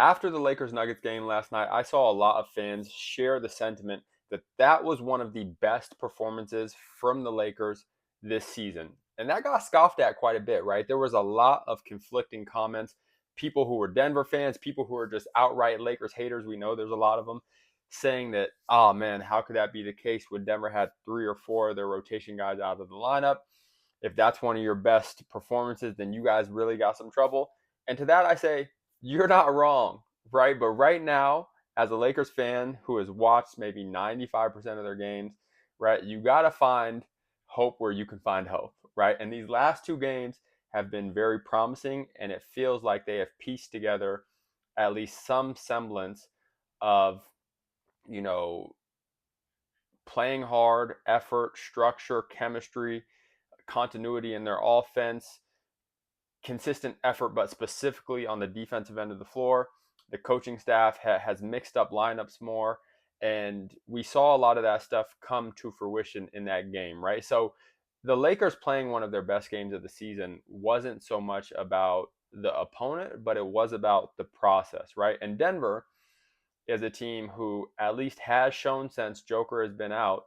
After the Lakers Nuggets game last night, I saw a lot of fans share the sentiment that that was one of the best performances from the Lakers this season. And that got scoffed at quite a bit, right? There was a lot of conflicting comments. People who were Denver fans, people who were just outright Lakers haters, we know there's a lot of them, saying that, oh man, how could that be the case when Denver had three or four of their rotation guys out of the lineup? If that's one of your best performances, then you guys really got some trouble. And to that, I say, you're not wrong, right? But right now, as a Lakers fan who has watched maybe 95% of their games, right, you got to find hope where you can find hope, right? And these last two games have been very promising, and it feels like they have pieced together at least some semblance of, you know, playing hard, effort, structure, chemistry, continuity in their offense, consistent effort, but specifically on the defensive end of the floor. The coaching staff has mixed up lineups more, and we saw a lot of that stuff come to fruition in that game, right? So the Lakers playing one of their best games of the season wasn't so much about the opponent, but it was about the process, right? And Denver is a team who at least has shown since Joker has been out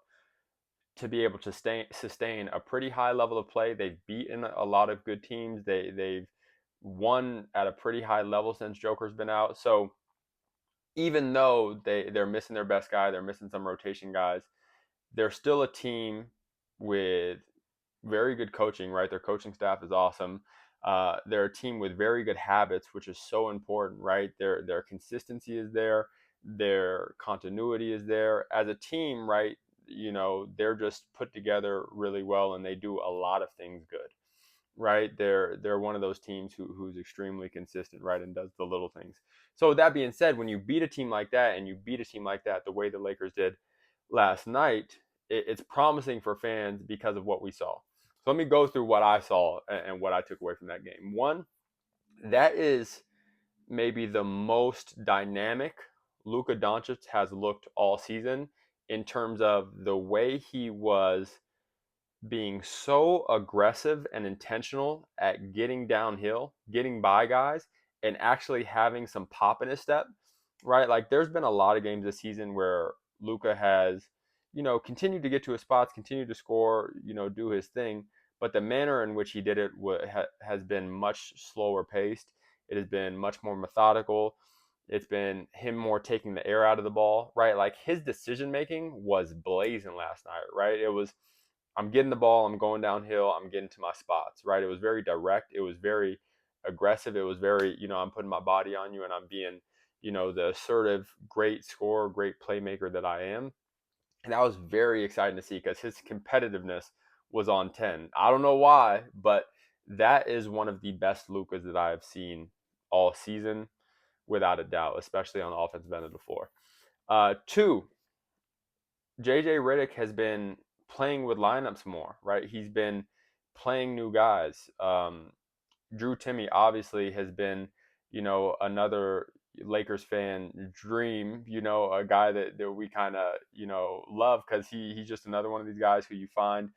to be able to sustain a pretty high level of play. They've beaten a lot of good teams. They've won at a pretty high level since Joker's been out. So even though they're missing their best guy, they're missing some rotation guys, they're still a team with very good coaching, right? Their coaching staff is awesome. They're a team with very good habits, which is so important, right? Their consistency is there, their continuity is there. As a team, right? They're just put together really well, and they do a lot of things good, right? They're one of those teams who's extremely consistent, right, and does the little things. So with that being said, when you beat a team like that, and you beat a team like that the way the Lakers did last night, it's promising for fans because of what we saw. So let me go through what I saw and what I took away from that game. One, that is maybe the most dynamic Luka Doncic has looked all season in terms of the way he was being so aggressive and intentional at getting downhill, getting by guys, and actually having some pop in his step, right? Like there's been a lot of games this season where Luka has, continued to get to his spots, continued to score, do his thing, but the manner in which he did it has been much slower paced. It has been much more methodical. It's been him more taking the air out of the ball, right? Like his decision making was blazing last night, right? It was I'm getting the ball, I'm going downhill, I'm getting to my spots, right? It was very direct, it was very aggressive, it was very, I'm putting my body on you and I'm being, the assertive, great scorer, great playmaker that I am. And that was very exciting to see because his competitiveness was on 10. I don't know why, but that is one of the best Lukas that I have seen all season, without a doubt, especially on the offensive end of the floor. Two, JJ Redick has been playing with lineups more, right? He's been playing new guys. Drew Timmy obviously has been, another Lakers fan dream, a guy that we kind of, love because he's just another one of these guys who you find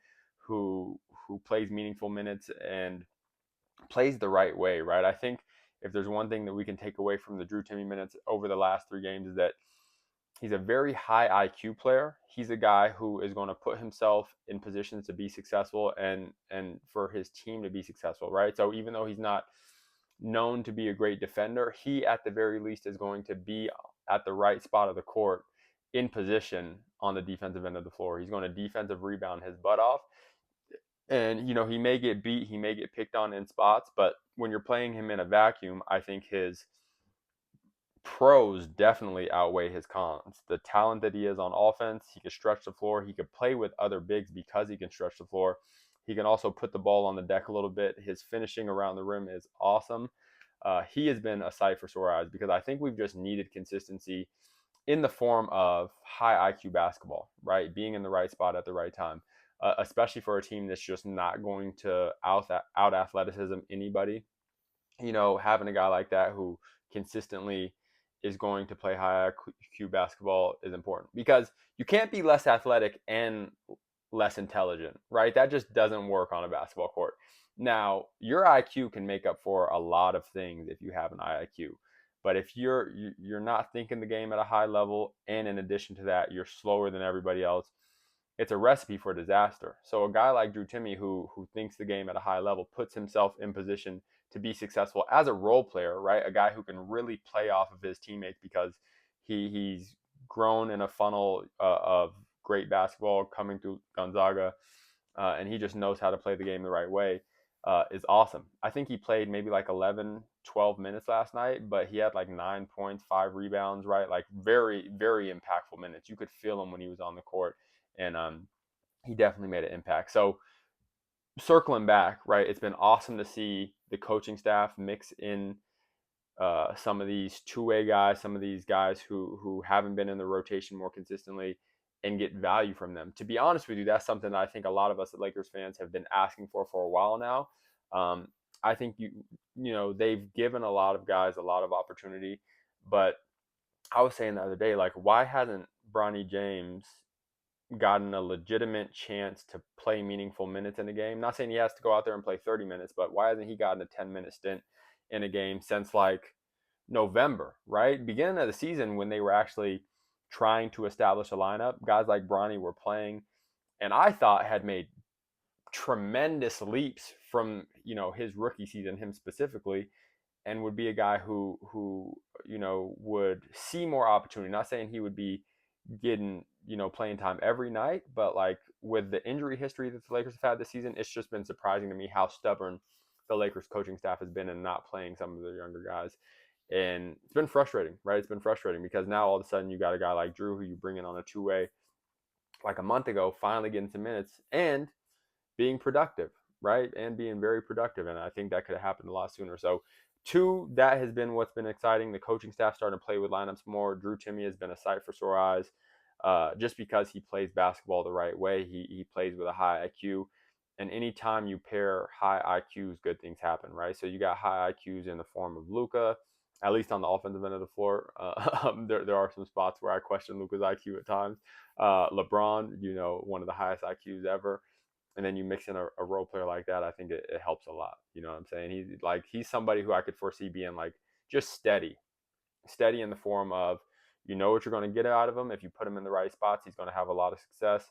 who plays meaningful minutes and plays the right way, right? I think if there's one thing that we can take away from the Drew Timmy minutes over the last three games is that he's a very high IQ player. He's a guy who is going to put himself in positions to be successful and for his team to be successful, right? So even though he's not known to be a great defender, he at the very least is going to be at the right spot of the court in position on the defensive end of the floor. He's going to defensive rebound his butt off. And he may get beat, he may get picked on in spots, but when you're playing him in a vacuum, I think his pros definitely outweigh his cons. The talent that he is on offense, he can stretch the floor. He can play with other bigs because he can stretch the floor. He can also put the ball on the deck a little bit. His finishing around the rim is awesome. He has been a sight for sore eyes because I think we've just needed consistency in the form of high IQ basketball, right? Being in the right spot at the right time, especially for a team that's just not going to out athleticism anybody. Having a guy like that who consistently is going to play high IQ basketball is important because you can't be less athletic and less intelligent, right? That just doesn't work on a basketball court. Now, your IQ can make up for a lot of things if you have an high IQ, But if you're not thinking the game at a high level, and in addition to that, you're slower than everybody else, it's a recipe for disaster. So a guy like Drew Timme who thinks the game at a high level puts himself in position to be successful as a role player, right? A guy who can really play off of his teammates because he's grown in a funnel of great basketball coming through Gonzaga, and he just knows how to play the game the right way. Is awesome. I think he played maybe like 11, 12 minutes last night, but he had like 9 points, 5 rebounds, right? Like very, very impactful minutes. You could feel him when he was on the court, and he definitely made an impact. So circling back, right? It's been awesome to see the coaching staff mix in some of these two-way guys, some of these guys who haven't been in the rotation more consistently, and get value from them. To be honest with you, that's something that I think a lot of us Lakers fans have been asking for a while now. I think they've given a lot of guys a lot of opportunity, but I was saying the other day, like, why hasn't Bronny James gotten a legitimate chance to play meaningful minutes in a game? Not saying he has to go out there and play 30 minutes, but why hasn't he gotten a 10-minute stint in a game since like November, right? Beginning of the season when they were actually trying to establish a lineup, guys like Bronny were playing and I thought had made tremendous leaps from, his rookie season, him specifically, and would be a guy who would see more opportunity. Not saying he would be getting playing time every night, but like with the injury history that the Lakers have had this season, it's just been surprising to me how stubborn the Lakers coaching staff has been in not playing some of the younger guys. And it's been frustrating, right? It's been frustrating because now all of a sudden you got a guy like Drew who you bring in on a two-way like a month ago, finally getting some minutes and being productive, right? And being very productive. And I think that could have happened a lot sooner. So, two, that has been what's been exciting. The coaching staff starting to play with lineups more. Drew Timme has been a sight for sore eyes, just because he plays basketball the right way. He plays with a high IQ. And anytime you pair high IQs, good things happen, right? So you got high IQs in the form of Luka, at least on the offensive end of the floor. There are some spots where I question Luka's IQ at times. LeBron, one of the highest IQs ever, and then you mix in a role player like that, I think it helps a lot. You know what I'm saying? He's somebody who I could foresee being like just steady in the form of what you're going to get out of him. If you put him in the right spots, he's going to have a lot of success.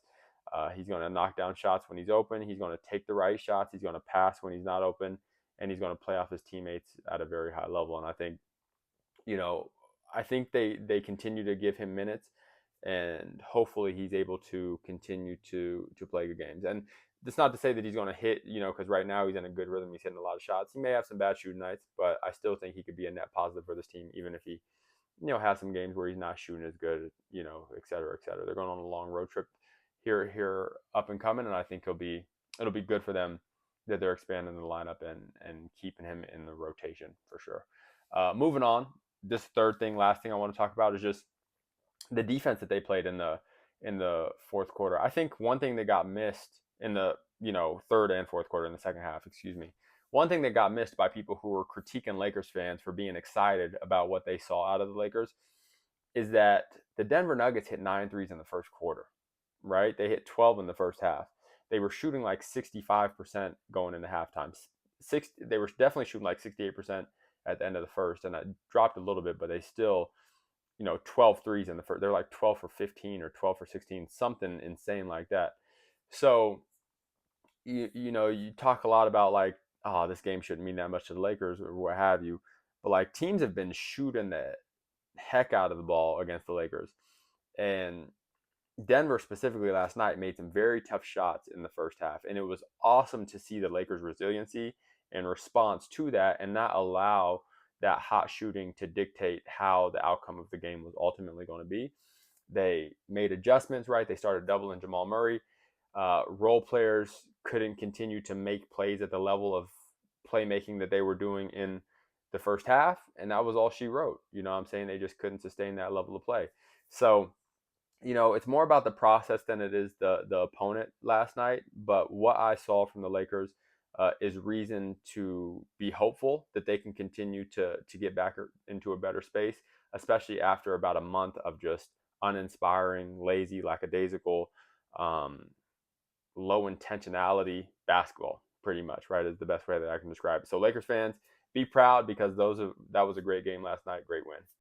He's going to knock down shots when he's open. He's going to take the right shots. He's going to pass when he's not open, and he's going to play off his teammates at a very high level. And I think you know, I think they continue to give him minutes, and hopefully he's able to continue to play good games. And that's not to say that he's going to hit, because right now he's in a good rhythm. He's hitting a lot of shots. He may have some bad shooting nights, but I still think he could be a net positive for this team, even if he, has some games where he's not shooting as good, et cetera, et cetera. They're going on a long road trip here up and coming, and I think it'll be good for them that they're expanding the lineup and keeping him in the rotation for sure. Moving on, this last thing I want to talk about is just the defense that they played in the fourth quarter. I think one thing that got missed in the third and fourth quarter, in the second half, excuse me. One thing that got missed by people who were critiquing Lakers fans for being excited about what they saw out of the Lakers is that the Denver Nuggets hit 9 threes in the first quarter, right? They hit 12 in the first half. They were shooting like 65% going into halftime. They were definitely shooting like 68% at the end of the first, and it dropped a little bit, but they still 12 threes in the first. They're like 12 for 15 or 12 for 16, something insane like that. So, you talk a lot about like, oh, this game shouldn't mean that much to the Lakers or what have you. But like teams have been shooting the heck out of the ball against the Lakers. And Denver specifically last night made some very tough shots in the first half. And it was awesome to see the Lakers' resiliency and response to that and not allow that hot shooting to dictate how the outcome of the game was ultimately going to be. They made adjustments, right? They started doubling Jamal Murray. Role players couldn't continue to make plays at the level of playmaking that they were doing in the first half, and that was all she wrote. You know what I'm saying? They just couldn't sustain that level of play. So, it's more about the process than it is the opponent last night. But what I saw from the Lakers is reason to be hopeful that they can continue to get back into a better space, especially after about a month of just uninspiring, lazy, lackadaisical, um, low intentionality basketball, pretty much, right? Is the best way that I can describe it. So, Lakers fans, be proud because that was a great game last night. Great win.